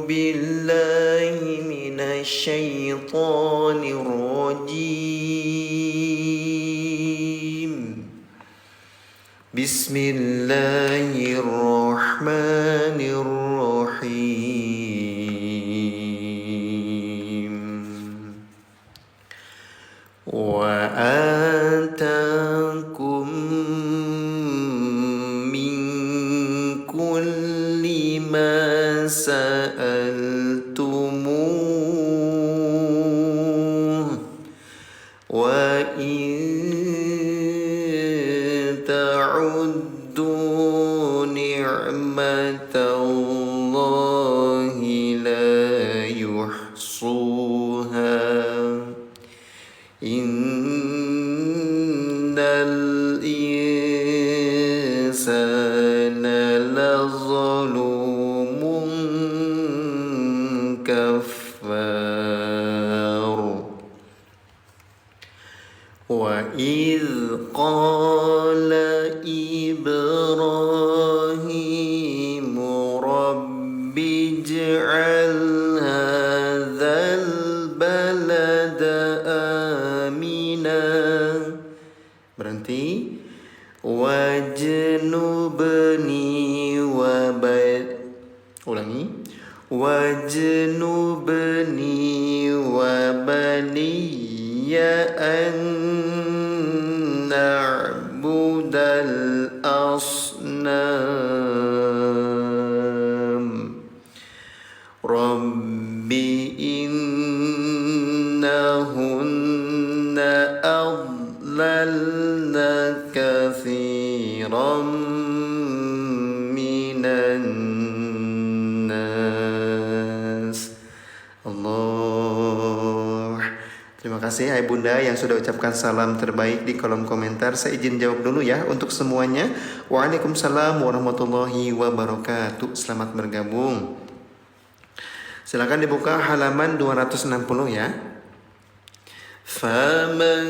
بالله من الشيطان الرجيم. بسم الله الرحمن الرحيم. وآتاكم من كل ما سألتموه وإن تعدوا نعمة الله لا يحصوها إن الإنسان لظلوم كفار. وإذ قال إبراهيم رب اجعل هذا البلد آمنا. Berhenti. Wajnubni ulangi. Wajnubni wa baniya an na'budal asnam. Rabbi innahunna adlalna kathiran minan nas. Allah. Terima kasih Hai Bunda yang sudah ucapkan salam terbaik di kolom komentar. Saya izin jawab dulu ya untuk semuanya. Waalaikumsalam warahmatullahi wabarakatuh. Selamat bergabung. Silakan dibuka halaman 260 ya. Faman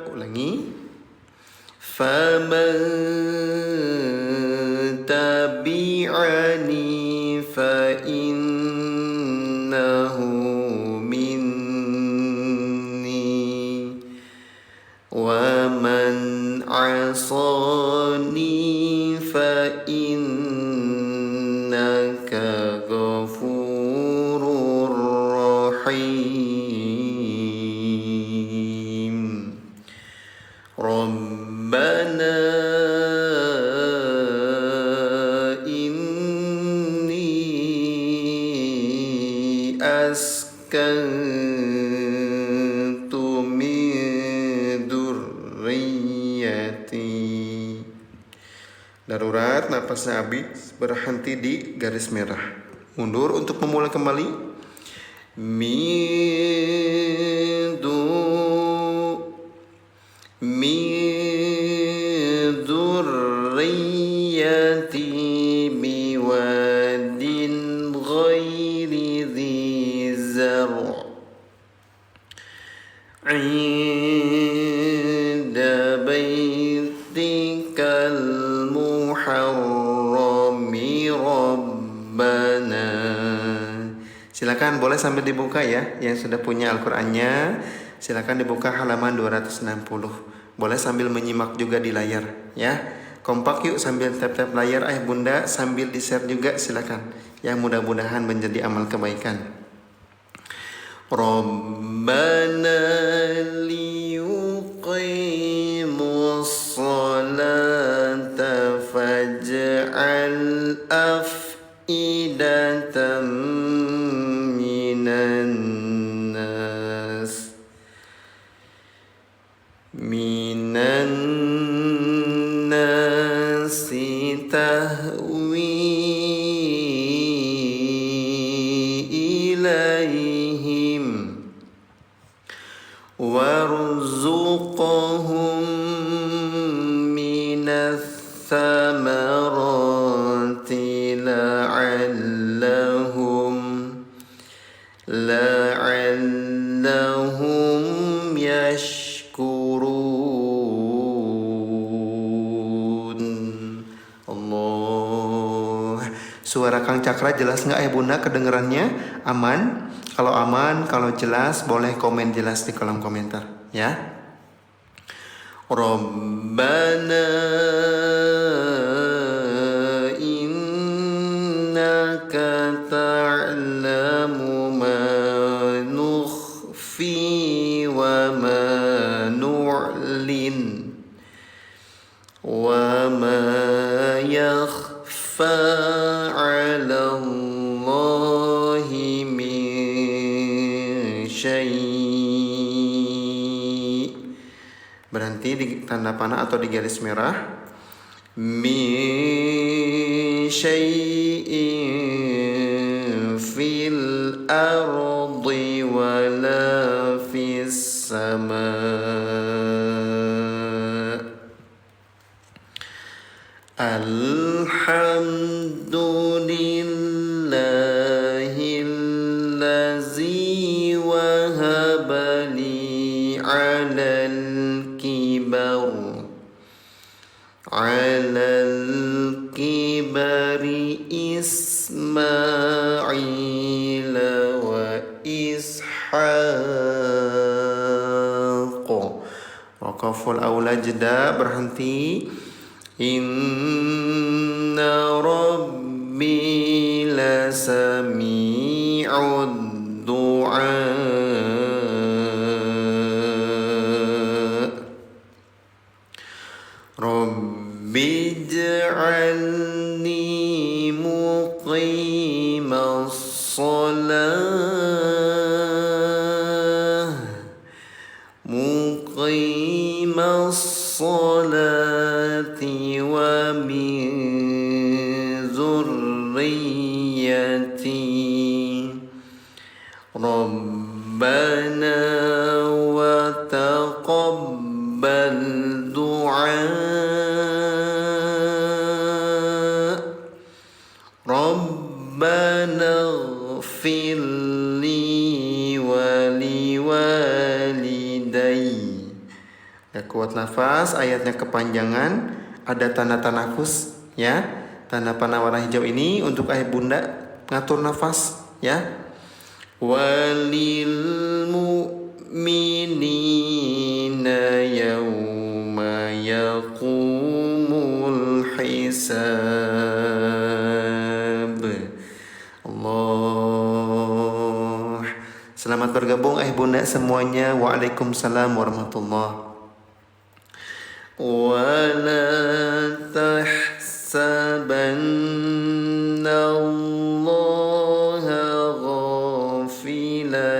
ulangi. Faman tabi'ani fa innahu minni wa man asani fa innaka ghafurur rahim. Rabbana inni askantu min dzurriyyati. Darurat, napasnya habis, berhenti di garis merah. Mundur untuk memulai kembali. Min dzurriyyati biwadin ghairi dzi zar' inda baitikal muharrami rabbana. Silakan boleh sambil dibuka ya. Yang sudah punya Al-Qur'annya silakan dibuka halaman 260. Boleh sambil menyimak juga di layar ya. Kompak yuk sambil tap-tap layar Ayah Bunda, sambil di-share juga silakan. Yang mudah-mudahan menjadi amal kebaikan. Rabbana liyuqimus sholata faj'al af'idatan minan nasi tahwi ilaihim warzuqhum minas thamarati la'allahum yashkurun. Allah. Suara Kang Cakra jelas nggak Bunda kedengerannya? Aman? Kalau aman, kalau jelas boleh komen jelas di kolom komentar ya. Rabbana innaka ta'lamu ma nukhfi wa ma nu'lin wa ma yakhfa 'ala Allahi min syai'. Berhenti di tanda panah atau di garis merah. Min syai'in fil ardi wala fis sama'. Alhamdulillahillazi wahaba li 'alal kibari Ismail wa Ishaq. Waqaful aula jeda berhenti. Inna rabbi lasami'ud du'a. Rabbi ij'alni muqimas salah salati wa min zurriyyati. Rabbana wa taqabbal du'a. Rabbana ighfir li wa liwalidayya. Ya, kuat nafas, ayatnya kepanjangan, ada tanda tanafus ya. Tanda panah warna hijau ini untuk ayah bunda ngatur nafas ya. Walil mu'minina yawma yaqumul hisab. Allah. Selamat bergabung ayah bunda semuanya. Waalaikumsalam warahmatullahi. ولا تحسبن الله غافلا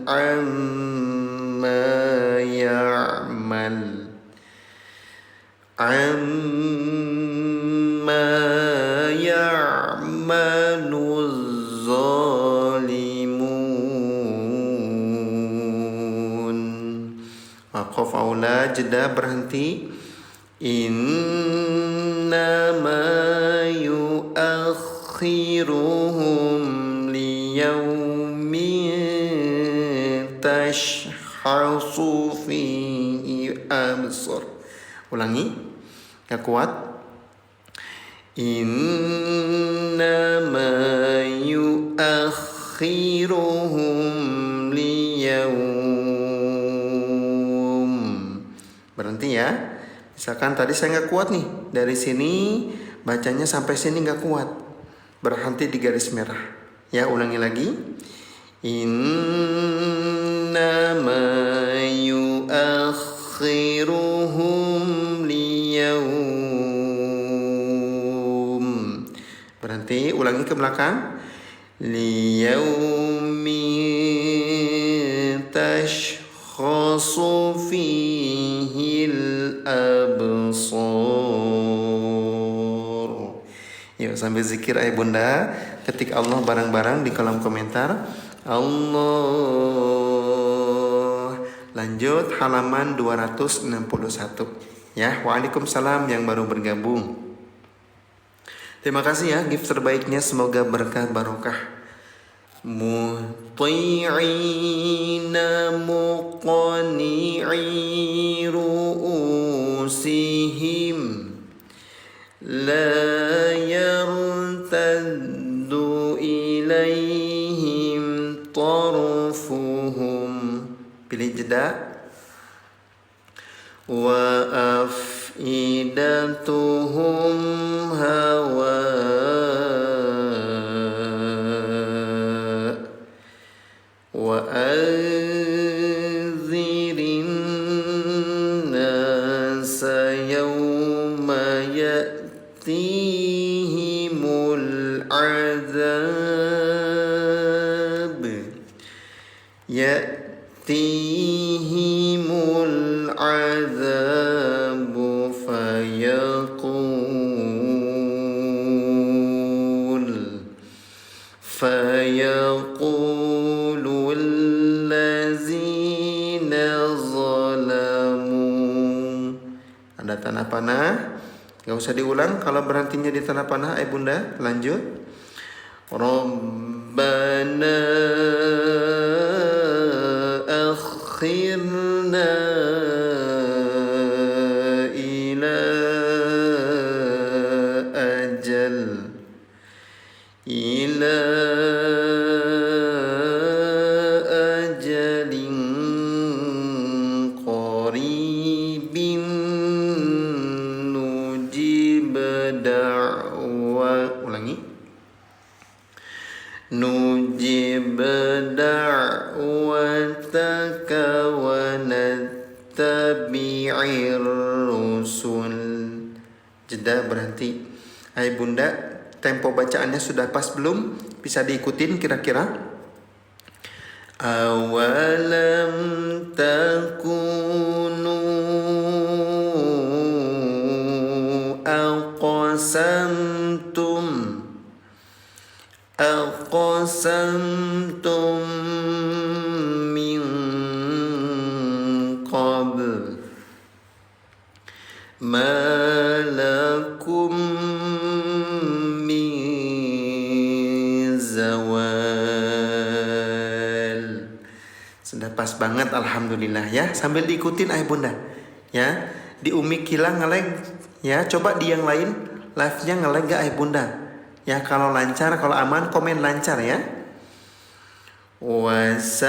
عما يعمل الظالمون. Waqaf aula jeda berhenti. Innama yuakhiruhum liyaumin tashkhasu fihi absar. Ulangi, gak kuat. Innama yuakhiruhum liyaum. Berhenti ya. Misalkan tadi saya nggak kuat nih, dari sini bacanya sampai sini nggak kuat, berhenti di garis merah. Ya, ulangi lagi. Innama yuakhiruhum liyaum. Berhenti, ulangi ke belakang. Liyaumin tashkhasu fihil absar. Yuk sambil zikir ayah bunda, ketik Allah bareng-bareng di kolom komentar. Allah. Lanjut halaman 261 ya. Waalaikumsalam yang baru bergabung. Terima kasih ya gift terbaiknya, semoga berkah barokah. Muti'ina muqani'i ru'usihim la yartadda yartaddu ilaihim tarfuhum. Pilih jeda. Wa afidatuhum hawa wa anzirin nasa yawma ya'tihimul azab ya'tihimul azabu fayaqulu allazina zalamu. Ada tanda panah, nggak usah diulang. Kalau berhentinya di tanda panah, bunda lanjut. Rabbana akhirna ila ajal ila ajalin qaribin nujib da'wa. Ulangi. Nujib da'wataka wa nattabi'ir rusul. Jeda, berhenti. Hai bunda, tempo bacaannya sudah pas belum? Bisa diikutin kira-kira? Awalam takunu aqsamtum min qabl ma lakum min zawal. Sudah pas banget, alhamdulillah ya. Sambil diikutin bunda ya. Di Umi Kila ngelag ya. Coba di yang lain live-nya ngelag gak bunda ya. Kalau lancar, kalau aman komen lancar ya. Wasakantum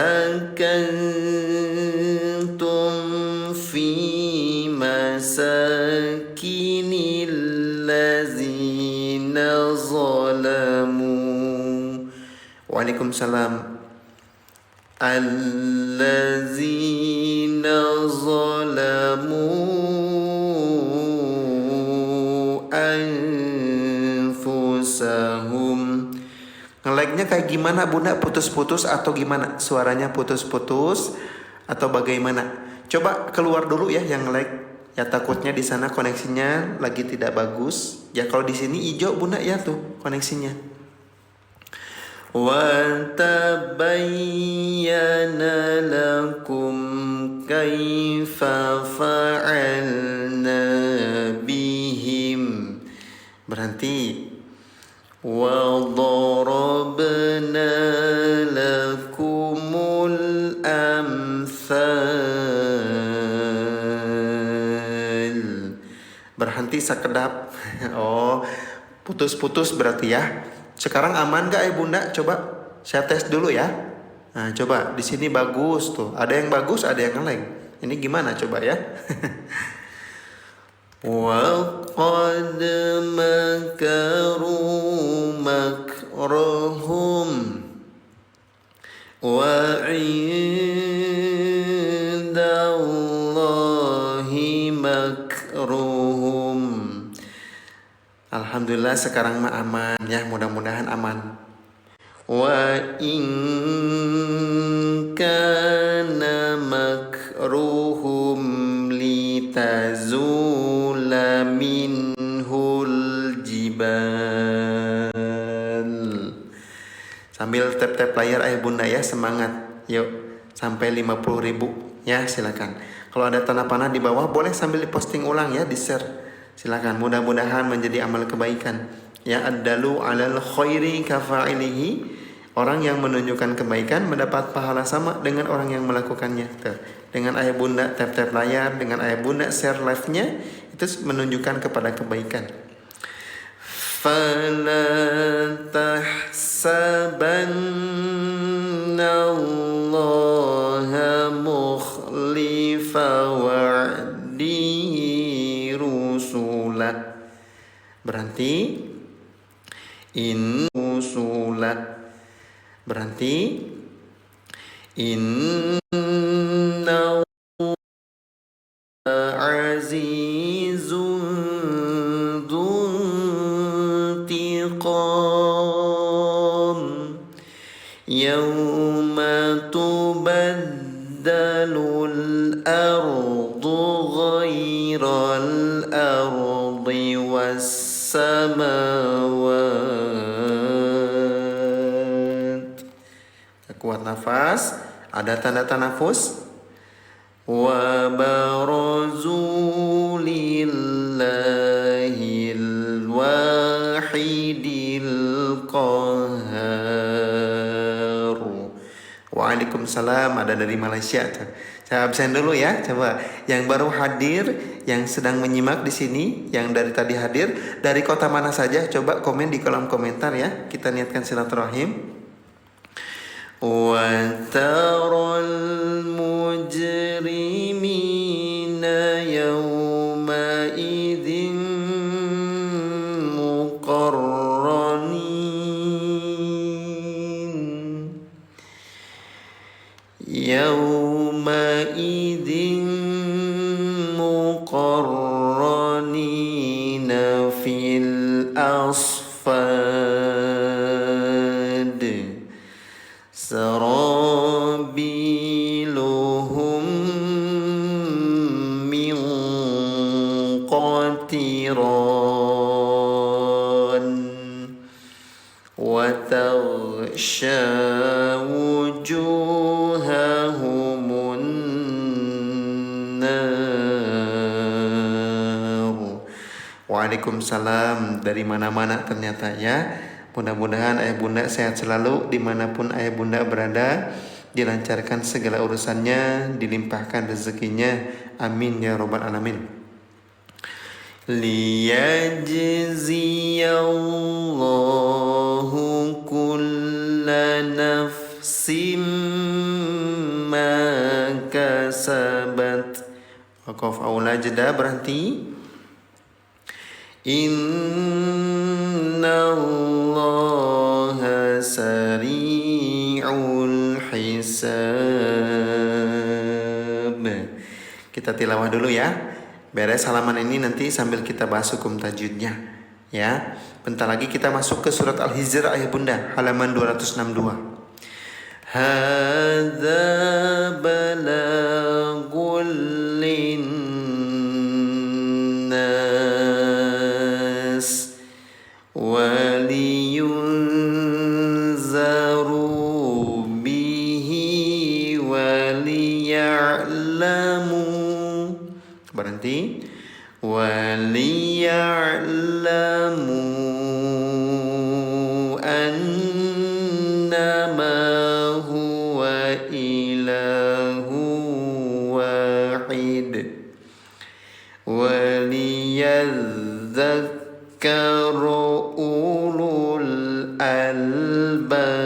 fi masakinil lazina zalamu. Waalaikumsalam. Allazina zalamu anfusahum. Nge-lag-nya kayak gimana bunda? Putus-putus atau gimana? Suaranya putus-putus atau bagaimana? Coba keluar dulu ya yang nge-lag. Ya takutnya di sana koneksinya lagi tidak bagus. Ya kalau di sini hijau bunda ya tuh koneksinya. Wa tabayyana lakum kaifa fa'alna bihim. Berhenti. Wa darabna lakumul amthal. Berhenti sekedap. Oh, putus-putus berarti ya. Sekarang aman gak bunda? Coba saya tes dulu ya. Nah, coba di sini bagus tuh. Ada yang bagus, ada yang nge-lag. Ini gimana coba ya? Wa qad makaru makrahum wa 'indallahi makruhum. Alhamdulillah sekarang mah aman ya, mudah-mudahan aman. Wa in kana makruhum litazula minhul jibal. Sambil tap-tap layar bunda ya, semangat. Yuk sampai 50.000 ya, silakan. Kalau ada tanda panah di bawah boleh sambil diposting ulang ya, di-share. Silakan, mudah-mudahan menjadi amal kebaikan. Ya, ad-dalu 'alal khairi kafa'ilihi. Orang yang menunjukkan kebaikan mendapat pahala sama dengan orang yang melakukannya. Tuh. Dengan ayah bunda tap-tap layar, dengan ayah bunda share live-nya, itu menunjukkan kepada kebaikan. فلا تحسبن الله مخلف وعده رسله. Berarti rusulah. Berarti inna azizun dzuntiqam yawma tubaddalul ardu ghairal ardi was samawat. Kuat nafas, ada tanda tanafus. Wa barazu lillahil wahidil qahhar. Waalaikumsalam, ada dari Malaysia tuh. Saya absen dulu ya, coba. Yang baru hadir, yang sedang menyimak di sini, yang dari tadi hadir, dari kota mana saja, coba komen di kolom komentar ya. Kita niatkan silaturahim. Wa taral mujrimina yawma idzin muqarranin yawma idzin muqarranina fil asfad sarabiluhum min qatiran wa taghsha wujuhahumun nar. Waalaikumsalam, dari mana-mana ternyata ya. Mudah-mudahan ayah bunda sehat selalu dimanapun ayah bunda berada, dilancarkan segala urusannya, dilimpahkan rezekinya, amin ya robbal alamin. Liyajziyallahu kulla nafsim ma kasabat. Waqaf aula jeda, berhenti. Innallaha sari'ul hisab. Kita tilawah dulu ya. Beres halaman ini nanti sambil kita bahas hukum tajwidnya ya. Bentar lagi kita masuk ke surat Al-Hijr ayah bunda, halaman 262. Hadza balagul linnas waliyunzaru bihi waliya'lamu. Berhenti. Waliya'lamu annama huwa ilahu wahid waliyadhakkaru ulul albab.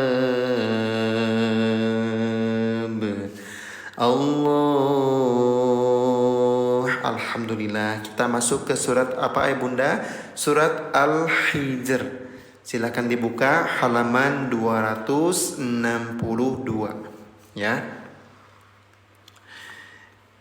Alhamdulillah. Kita masuk ke surat apa ayah bunda? Surat Al-Hijr. Silakan dibuka halaman 262 ya.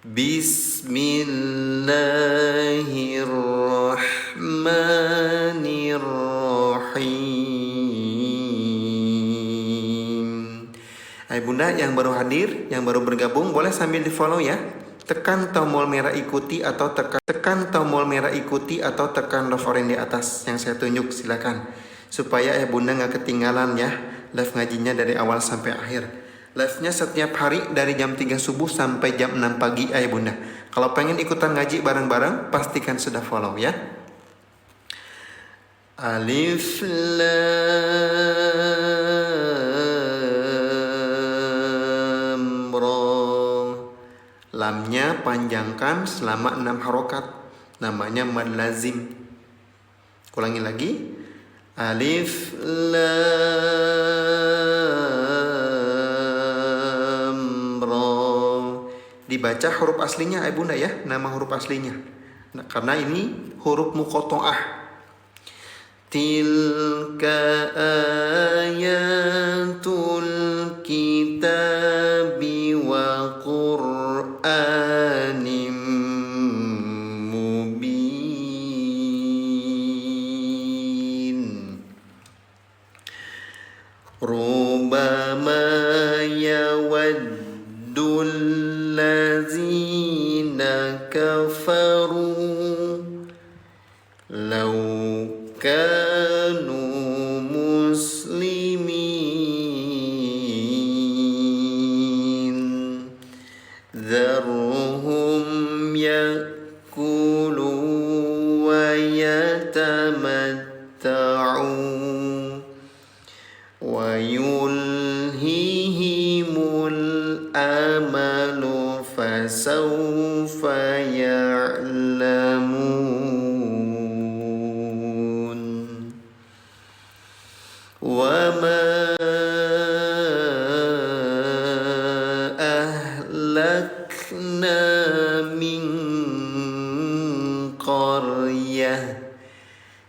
Bismillahirrahmanirrahim. Ayah bunda yang baru hadir, yang baru bergabung, boleh sambil di follow ya. Tekan tombol merah ikuti atau tekan tombol merah ikuti atau tekan love orange di atas yang saya tunjuk, silakan. Supaya ayah bunda nggak ketinggalan ya live ngajinya dari awal sampai akhir. Live-nya setiap hari dari jam 3 subuh sampai jam 6 pagi ayah bunda. Kalau pengen ikutan ngaji bareng-bareng, pastikan sudah follow ya. Alif Lam Ra. Lamnya panjangkan selama 6 harokat. Namanya mad lazim. Ulangi lagi. Alif lam ra. Dibaca huruf aslinya Bunda ya, nama huruf aslinya. Nah, karena ini huruf muqatta'ah. Tilka ayatul kitabi wa qur'anim mubin. Rubama yawaddul lazina kafaru law kanu muslimin dharhum yakulu wa yatamatta'u wa yulhihimul amalu fasawfa ya'lamun. وما أهلكنا من قرية.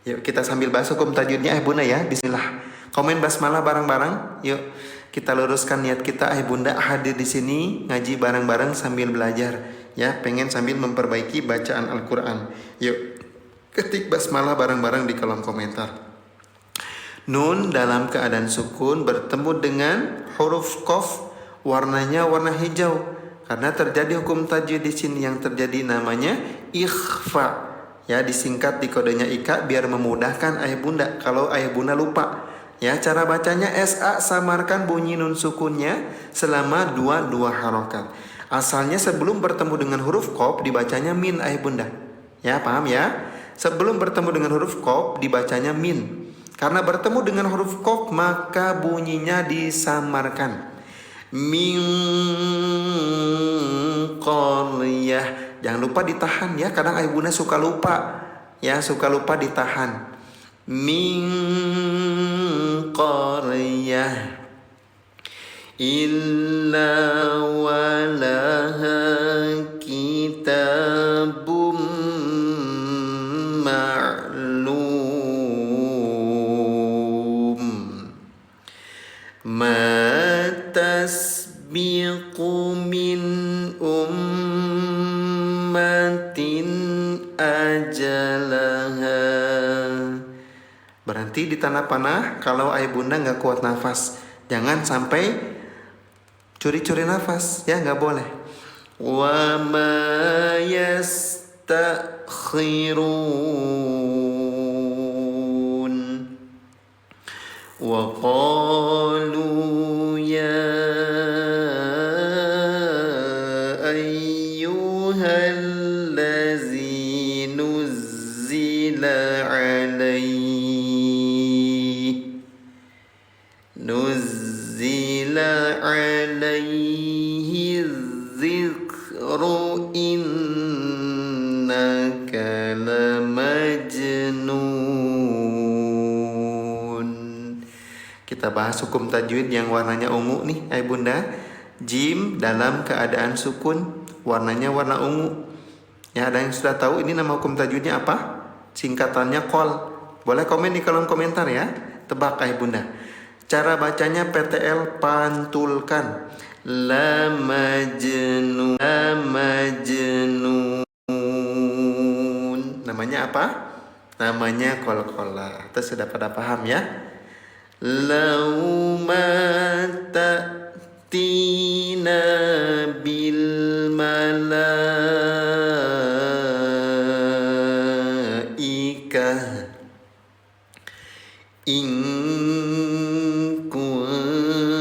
Yuk kita sambil bahas hukum tajwidnya Bunda ya. Bismillah. Komen basmalah bareng-bareng. Yuk kita luruskan niat kita Bunda hadir di sini ngaji bareng-bareng sambil belajar ya. Pengen sambil memperbaiki bacaan Al-Qur'an. Yuk ketik basmalah bareng-bareng di kolom komentar. Nun dalam keadaan sukun bertemu dengan huruf qaf, warnanya warna hijau. Karena terjadi hukum tajwid di sini yang terjadi namanya ikhfa. Ya, disingkat di kodenya ika biar memudahkan Bunda kalau Bunda lupa. Ya, cara bacanya SA, samarkan bunyi nun sukunnya selama dua harokat. Asalnya sebelum bertemu dengan huruf qaf dibacanya min Bunda. Ya, paham ya? Sebelum bertemu dengan huruf qaf dibacanya min. Karena bertemu dengan huruf qaf maka bunyinya disamarkan. Min qaryah. Jangan lupa ditahan ya. Kadang Bunda suka lupa. Ya, suka lupa ditahan. Min qaryah illa walaha kitabum ma'lum. Ma tasbiqu min ummatin ajalaha. Berhenti di tanah panah kalau Bunda nggak kuat nafas. Jangan sampai curi-curi nafas ya, nggak boleh. Wa ma yastakhirun. Wa qalu ya ayyuhallazi nuzzila alaihi dzikru innaka lamajnun. Kita bahas hukum tajwid yang warnanya ungu nih Bunda. Jim dalam keadaan sukun warnanya warna ungu. Ya, ada yang sudah tahu ini nama hukum tajwidnya apa? Singkatannya qol. Boleh komen di kolom komentar ya. Tebak Bunda. Cara bacanya PTL pantulkan. La majnun. Namanya apa? Namanya qalqalah. Itu sudah pada paham ya? Lauma ta'tina bil malaikah in kunta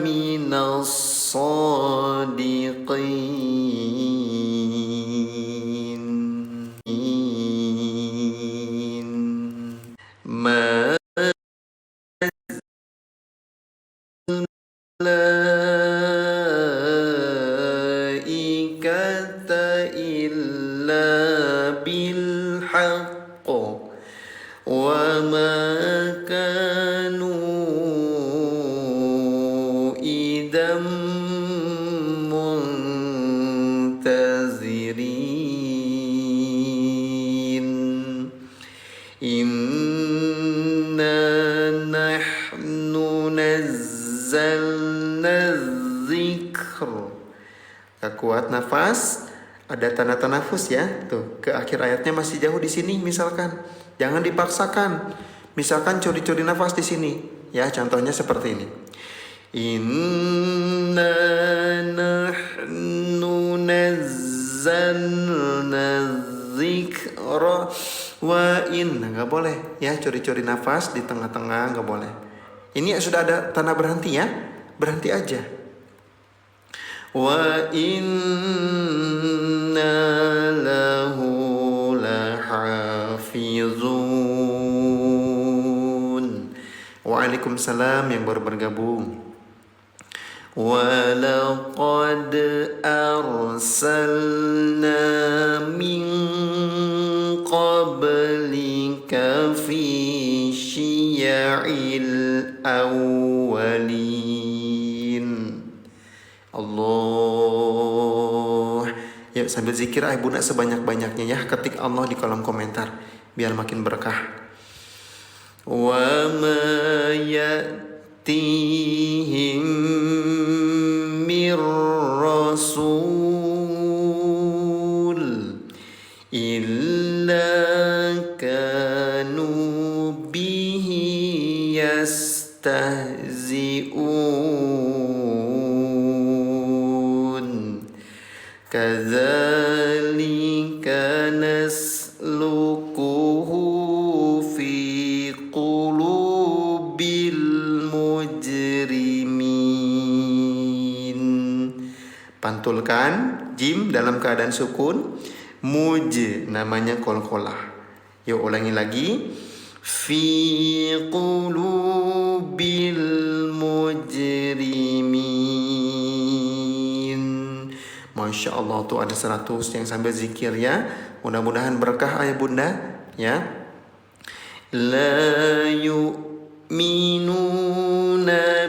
minas sadiqin. Ma malaikata illa bil haqq wa Gak kuat nafas, ada tanda tanafus ya. Tuh, ke akhir ayatnya masih jauh di sini misalkan. Jangan dipaksakan. Misalkan curi-curi nafas di sini. Ya, contohnya seperti ini. Inna nahnu nazzalna dzikra wa inna. Gak boleh ya, curi-curi nafas di tengah-tengah, gak boleh. Ini sudah ada tanda berhenti ya. Berhenti aja. Wa inna lahu lahafizun. Waalaikumsalam yang baru bergabung. Wa laqad arsalna min qablika fi syiya'il awwalin. Allah. Yuk sambil zikir ayah bunda sebanyak-banyaknya ya. Ketik Allah di kolom komentar biar makin berkah. Wa ma ya'tihim mir rasul illa kanu bihi yastahzi'un. Kadzalika nasluquhu fi qulubil mujrimin. Pantulkan jim dalam keadaan sukun, muj namanya qalqalah. Yuk ulangi lagi. Fi qulubil mujrimin. Masya Allah, tuh ada 100 yang sambil zikir ya. Mudah-mudahan berkah ayah bunda ya. La yu'minuna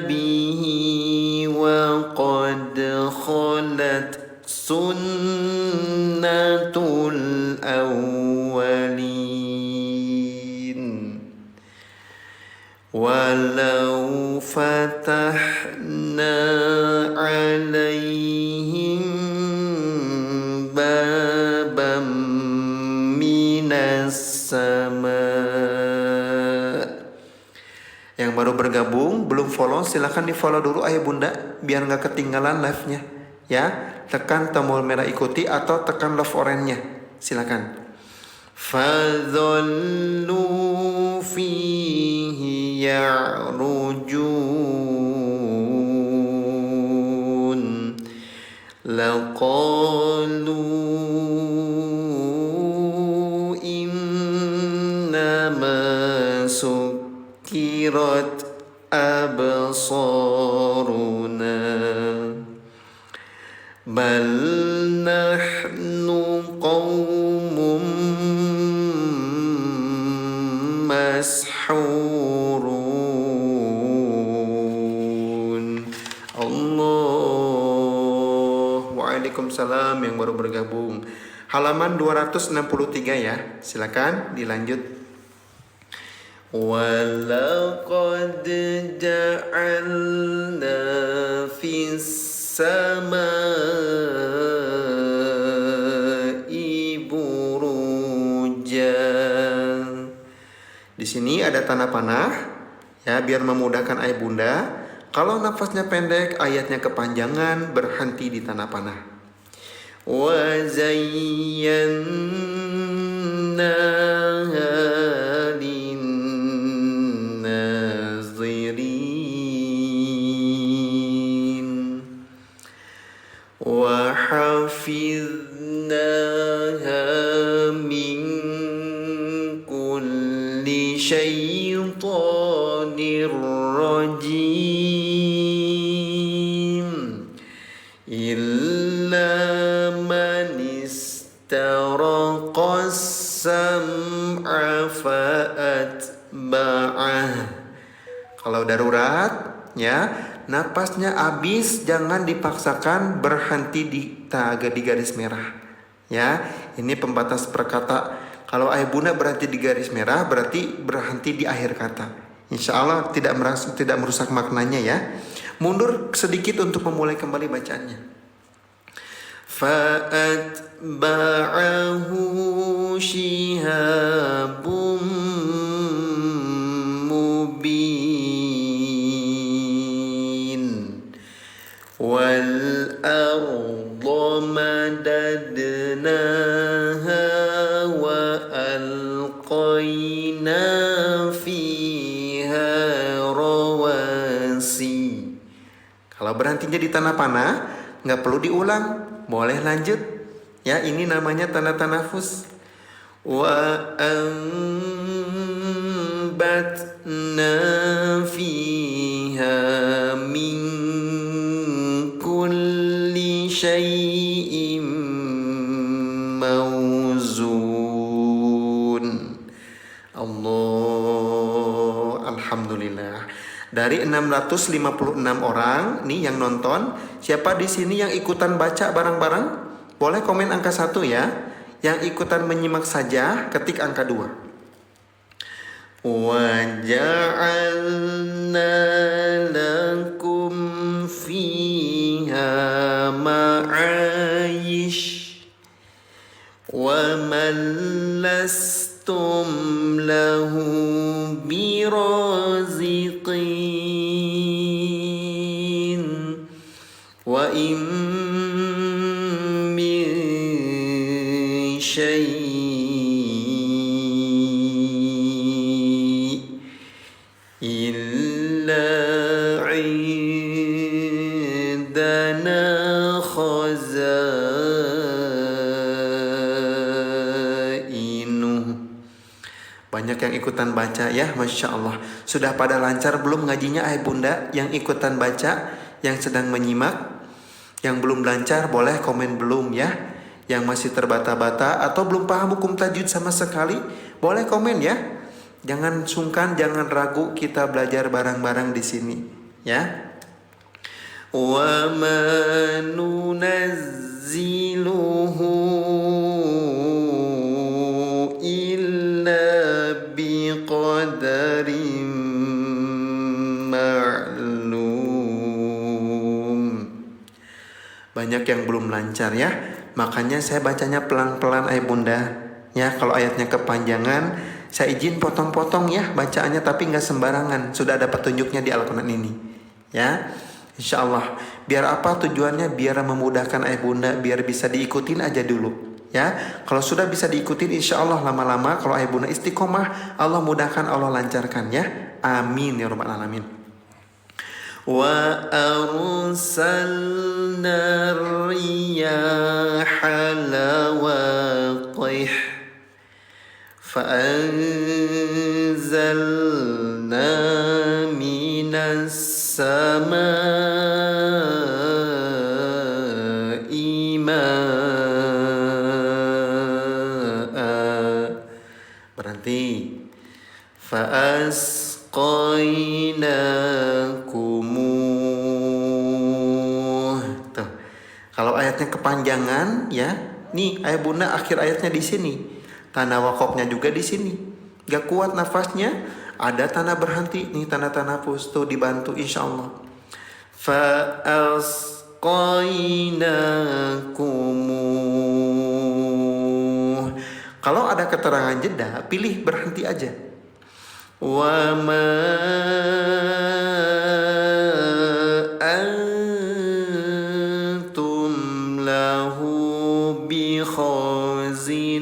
bihi wa qad khalat sunnatul awwalin. Walau fatahna alaihim babam minas sama. Yang baru bergabung belum follow, silahkan di follow dulu ayah bunda biar nggak ketinggalan live-nya ya. Tekan tombol merah ikuti atau tekan love orange-nya, silakan. Fadhallu fihi ya'rujun laqalu innama sukkirat absaruna bal nahnu qaumun mashhurun. Allah. Waalaikumsalam yang baru bergabung. Halaman 263 ya. Silakan dilanjut. Walaqad ja'alna fis samai burujan. Di sini ada tanda panah ya biar memudahkan ayah bunda. Kalau nafasnya pendek, ayatnya kepanjangan, berhenti di tanda panah. Wa zayyana lin-nazirin wa hafiznaha min kulli syaitanir rajim illa man istaraqas sam'a fa'atba'ah. Kalau darurat ya, napasnya habis, jangan dipaksakan, berhenti di garis merah ya. Ini pembatas perkata. Kalau ayah bunda berhenti di garis merah berarti berhenti di akhir kata. Insya Allah tidak merusak maknanya ya. Mundur sedikit untuk memulai kembali bacaannya. فأتبعه شهاب مبين والأرض مددناها وألقينا فيها رواسي. Kalau berhentinya di tanah panah, nggak perlu diulang, boleh lanjut. Ya, ini namanya tanda tanafus. Wa ambatna fiha min kulli syai'in mawzun. Allah, alhamdulillah. Dari 656 orang nih yang nonton, siapa di sini yang ikutan baca bareng-bareng? Boleh komen angka 1 ya. Yang ikutan menyimak saja ketik angka 2. Wa ja'alna lakum fiha ma'ayish wa man lastum lahu biraziqin wa in min syai' illa 'indana khazainuh. Banyak yang ikutan baca ya, Masya Allah. Sudah pada lancar belum ngajinya ayah bunda yang ikutan baca, yang sedang menyimak? Yang belum lancar boleh komen belum ya. Yang masih terbata-bata atau belum paham hukum tajwid sama sekali, boleh komen ya. Jangan sungkan, jangan ragu, kita belajar bareng-bareng di sini ya. Wa ma nunazziluhu illa biqadarin ma'lum. Banyak yang belum lancar ya. Makanya saya bacanya pelan-pelan ayah bunda ya. Kalau ayatnya kepanjangan, saya izin potong-potong ya bacaannya, tapi nggak sembarangan. Sudah ada petunjuknya di Al-Quran ini ya. Insya Allah. Biar apa tujuannya? Biar memudahkan ayah bunda, biar bisa diikutin aja dulu ya. Kalau sudah bisa diikutin, insya Allah lama-lama kalau ayah bunda istiqomah, Allah mudahkan, Allah lancarkan ya. Amin ya rabbal alamin. Wa arsalna riyaha lawaqih fa'anzalna minas samai ma'a. Berhenti. Fa'asqainakumuh. Tuh. Kalau ayatnya kepanjangan ya, nih ayah bunda akhir ayatnya di sini. Tanda wakofnya juga di sini. Gak kuat nafasnya, ada tanda berhenti. Nih tanda tanafus tuh dibantu insya Allah. Fa'asqainakumuh. Kalau ada keterangan jeda, pilih berhenti aja. Wa ma antum lahu bikhazinin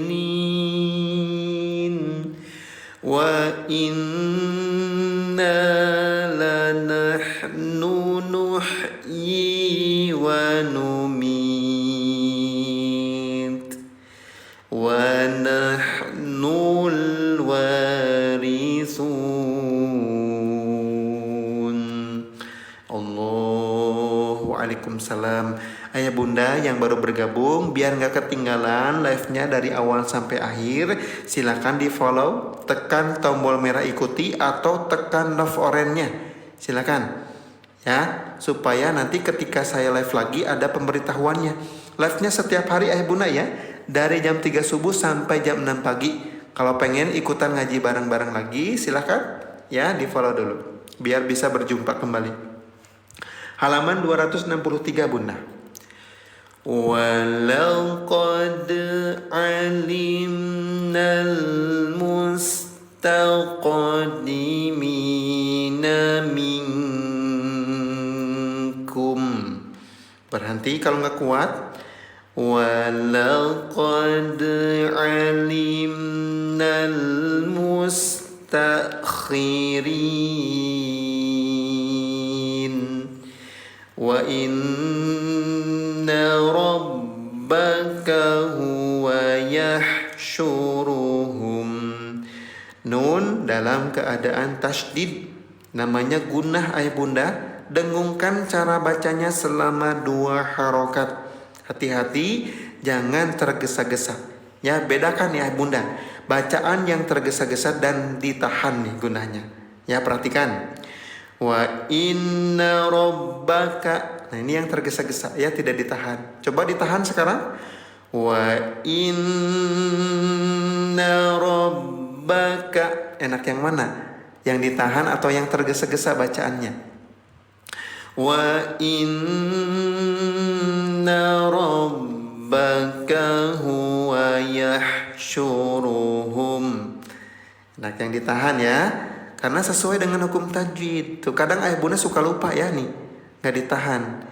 wa inna lanahnu nuhyi wa numit wa nahnul warithun. Allahu Waalaikumsalam. Ayah bunda yang baru bergabung, biar gak ketinggalan live-nya dari awal sampai akhir, silakan di follow, tekan tombol merah ikuti atau tekan love orange-nya. Silakan ya, supaya nanti ketika saya live lagi ada pemberitahuannya. Live-nya setiap hari ayah bunda ya, dari jam 3 subuh sampai jam 6 pagi. Kalau pengen ikutan ngaji bareng-bareng lagi, silakan ya di follow dulu biar bisa berjumpa kembali. Halaman 263 bunda. ولقد علمنا المستقدمين منكم. Berhenti kalau nggak kuat. ولقد علمنا المستأخرين وإن ربك هو يحشرهم. Nun dalam keadaan tasydid, namanya gunnah ayah bunda. Dengungkan cara bacanya selama 2 harokat. Hati-hati jangan tergesa-gesa. Ya, bedakan ya bunda, bacaan yang tergesa-gesa dan ditahan nih gunanya. Ya, perhatikan. Wa inna rabbaka. Nah, ini yang tergesa-gesa ya, tidak ditahan. Coba ditahan sekarang. Wa inna rabbaka. Enak yang mana? Yang ditahan atau yang tergesa-gesa bacaannya? Wa inna rabbaka huwa yahsyuruhum. Nah, yang ditahan ya, karena sesuai dengan hukum tajwid. Tuh kadang ayah bunda suka lupa ya nih, nggak ditahan.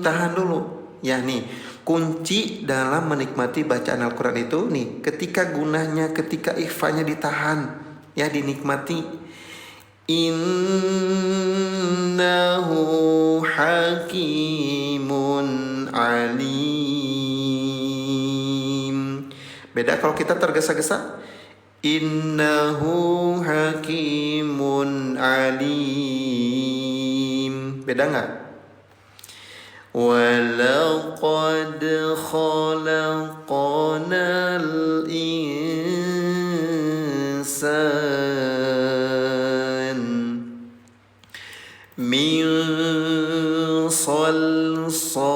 Tahan dulu ya nih. Kunci dalam menikmati bacaan Al-Quran itu nih, ketika gunahnya, ketika ikhfanya ditahan, ya dinikmati. Innahu hakimun alim. Beda kalau kita tergesa-gesa. Innahu hakimun alim. Beda nggak? وَلَقَدْ خَلَقْنَا الْإِنسَانَ مِنْ صَلْصَالٍ